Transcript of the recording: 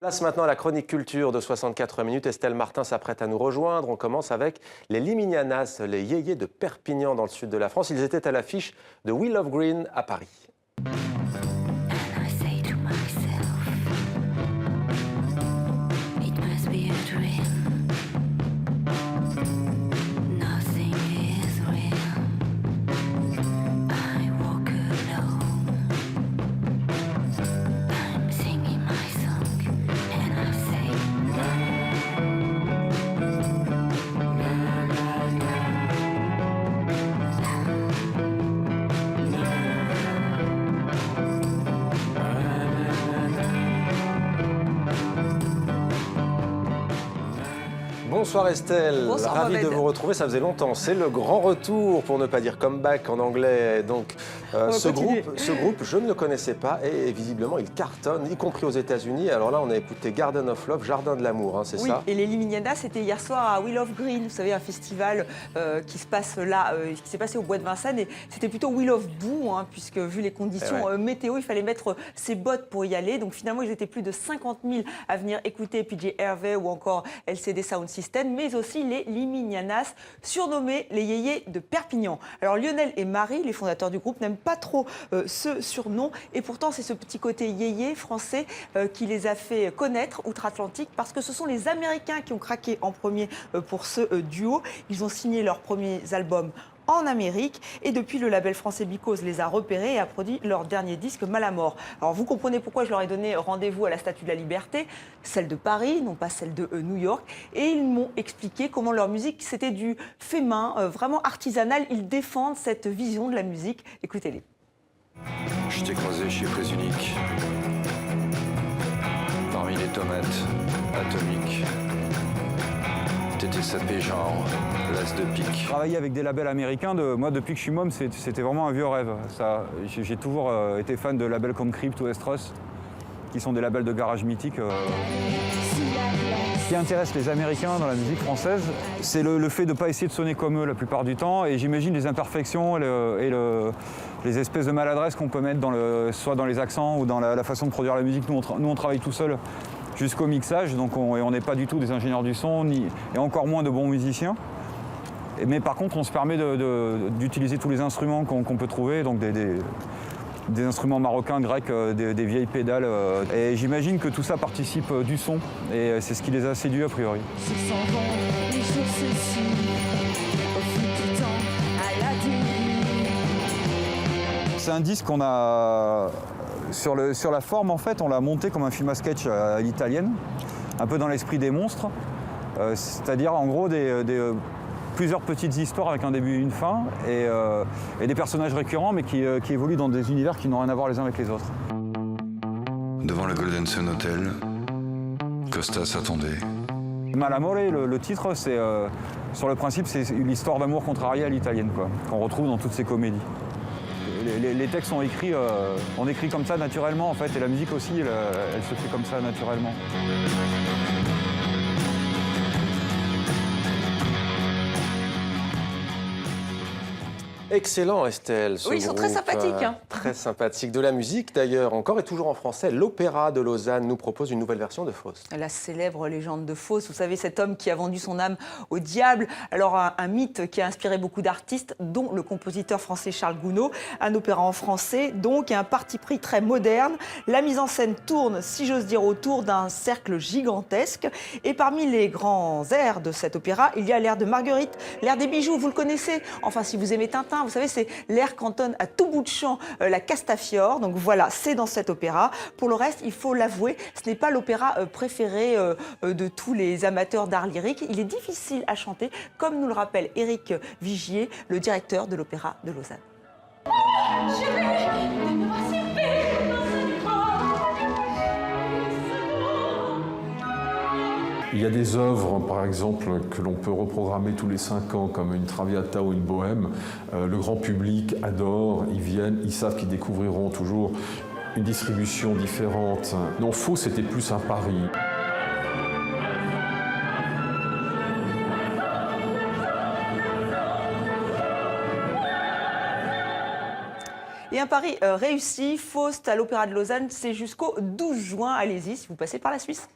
Place maintenant à la chronique culture de 64 minutes. Estelle Martin s'apprête à nous rejoindre. On commence avec les Liminianas, les yéyés de Perpignan dans le sud de la France. Ils étaient à l'affiche de We Love Green à Paris. Bonsoir Estelle, Bonsoir ravi de Mohamed. vous retrouver, ça faisait longtemps. C'est le grand retour, pour ne pas dire comeback en anglais. Donc ce groupe, je ne le connaissais pas et visiblement il cartonne, y compris aux États-Unis. Alors là, on a écouté Garden of Love, Jardin de l'amour, hein, c'est ça? Oui, et les Liminianas, c'était hier soir à We Love Green, vous savez, un festival qui se passe là, qui s'est passé au Bois de Vincennes. Et c'était plutôt We Love Boo, hein, puisque vu les conditions météo, il fallait mettre ses bottes pour y aller. Donc finalement, ils étaient plus de 50 000 à venir écouter PJ Harvey ou encore LCD Sound System, mais aussi les Liminianas, surnommés les yéyés de Perpignan. Alors Lionel et Marie, les fondateurs du groupe, n'aiment pas trop ce surnom, et pourtant c'est ce petit côté yéyé français qui les a fait connaître outre-Atlantique, parce que ce sont les Américains qui ont craqué en premier pour ce duo. Ils ont signé leurs premiers albums en Amérique, et depuis, le label français Because les a repérés et a produit leur dernier disque, Malamort. Alors vous comprenez pourquoi je leur ai donné rendez-vous à la Statue de la Liberté, celle de Paris, non pas celle de New York, et ils m'ont expliqué comment leur musique, c'était du fait main, vraiment artisanal. Ils défendent cette vision de la musique. Écoutez-les. Je t'ai croisé chez Présunique, parmi les tomates atomiques. T'étais sapé genre l'as de pique. Travailler avec des labels américains, moi depuis que je suis môme, c'était vraiment un vieux rêve. J'ai toujours été fan de labels comme Crypt ou Estros, qui sont des labels de garage mythiques. Ce qui intéresse les Américains dans la musique française, c'est le fait de ne pas essayer de sonner comme eux la plupart du temps. Et j'imagine les imperfections les espèces de maladresses qu'on peut mettre soit dans les accents ou dans la façon de produire la musique. Nous, on travaille tout seul jusqu'au mixage, donc on n'est pas du tout des ingénieurs du son, et encore moins de bons musiciens. Mais par contre, on se permet d'utiliser tous les instruments qu'on peut trouver, donc des instruments marocains, grecs, des vieilles pédales. Et j'imagine que tout ça participe du son, et c'est ce qui les a séduits a priori. C'est un disque qu'on a... Sur la forme, en fait, on l'a monté comme un film à sketch à l'italienne, un peu dans l'esprit des monstres, c'est-à-dire en gros plusieurs petites histoires avec un début et une fin, et des personnages récurrents, mais qui évoluent dans des univers qui n'ont rien à voir les uns avec les autres. Devant le Golden Sun Hotel, Costas attendait. Malamore, le titre, c'est sur le principe, c'est l'histoire d'amour contrariée à l'italienne, quoi, qu'on retrouve dans toutes ces comédies. Les textes sont écrits, on écrit comme ça naturellement en fait, et la musique aussi, elle se fait comme ça naturellement. Excellent Estelle, Oui, ils sont très sympathiques. Très sympathique. De la musique d'ailleurs, encore et toujours en français, l'Opéra de Lausanne nous propose une nouvelle version de Faust. La célèbre légende de Faust, vous savez, cet homme qui a vendu son âme au diable. Alors un mythe qui a inspiré beaucoup d'artistes, dont le compositeur français Charles Gounod. Un opéra en français, donc, et un parti pris très moderne. La mise en scène tourne, si j'ose dire, autour d'un cercle gigantesque. Et parmi les grands airs de cet opéra, il y a l'air de Marguerite, l'air des bijoux, vous le connaissez. Enfin, si vous aimez Tintin, vous savez, c'est l'air qu'entonne à tout bout de champ la Castafiore. Donc voilà, c'est dans cet opéra. Pour le reste, il faut l'avouer, ce n'est pas l'opéra préféré de tous les amateurs d'art lyrique. Il est difficile à chanter, comme nous le rappelle Éric Vigier, le directeur de l'Opéra de Lausanne. Il y a des œuvres, par exemple, que l'on peut reprogrammer tous les 5 ans, comme une Traviata ou une Bohème. Le grand public adore, ils viennent, ils savent qu'ils découvriront toujours une distribution différente. Non, Faust, c'était plus un pari. Et un pari réussi, Faust à l'Opéra de Lausanne, c'est jusqu'au 12 juin. Allez-y si vous passez par la Suisse.